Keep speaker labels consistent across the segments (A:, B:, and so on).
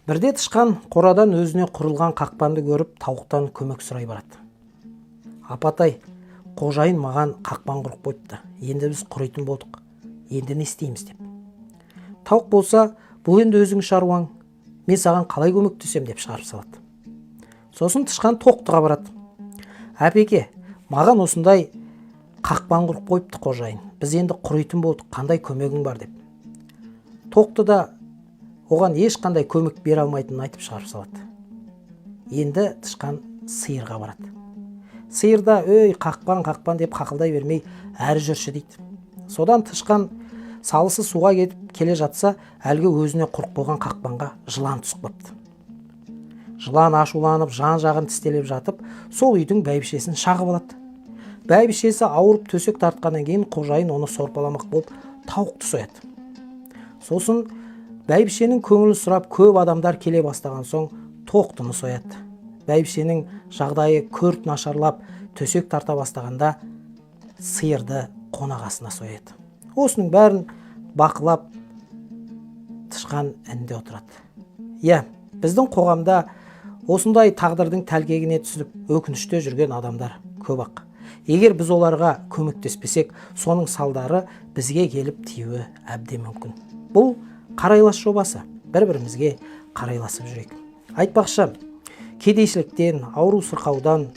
A: Бірде тышқан қорадан өзіне құрылған қақпанды көріп тауықтан көмек сұрай барады. Апатай, қожайын маған қақпан құрып қойыпты. Енді біз құрайтын болдық. Енді не істейміз деп. Тауық болса, бұл енді өзің шаруаң. Мен саған қалай көмектесем деп шығарып салады. Сосын тышқан тоқтыға барады. Әпеке, маған осындай қақпан құрып қойыпты қожайын. Біз енді құрайтын болдық. Қандай көмегің бар деп. Тоқты да оған ешқандай көмек бере алмайтынын айтып шығарып салады. Енді тышқан сиырға барады. Сиыр да өй қақпан деп қақылдай бермей әрі жүрші дейді. Содан тышқан салысы суға кетіп келе жатса, әлгі өзіне құрып қойған қақпанға жылан түсіп қапты. Жылан ашуланып жан-жағын тістелеп жатып, сол үйдің бәйбішесін шағып алады. Бәйбішесі ауырып төсек тартқаннан кейін қожайын оны сорпаламақ болып тауықты сояды. Сосын бәйбішенің көңілін сұрап көп адамдар келе бастаған соң тоқтыны сояды. Бәйбішенің жағдайы күрт нашарлап төсек тарта бастағанда сиырды қонағасына сояды. Осының бәрін бақылап тышқан інді отырады. Иә, біздің қоғамда осындай тағдырдың тәлкегіне түсіп өкініште жүрген адамдар көп ақ. Егер біз оларға көмектеспесек, соның салдары бізге келіп тиюі әбден мүмкін. Бұл қарайлас жобасы. Бір-бірімізге қарайласып жүрейік. Айтпақшы, кедейшіліктен, ауру сырқаудан,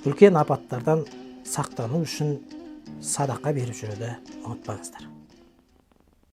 A: үлкен апаттардан сақтану үшін садақа беріп жүруді ұмытпаңыздар.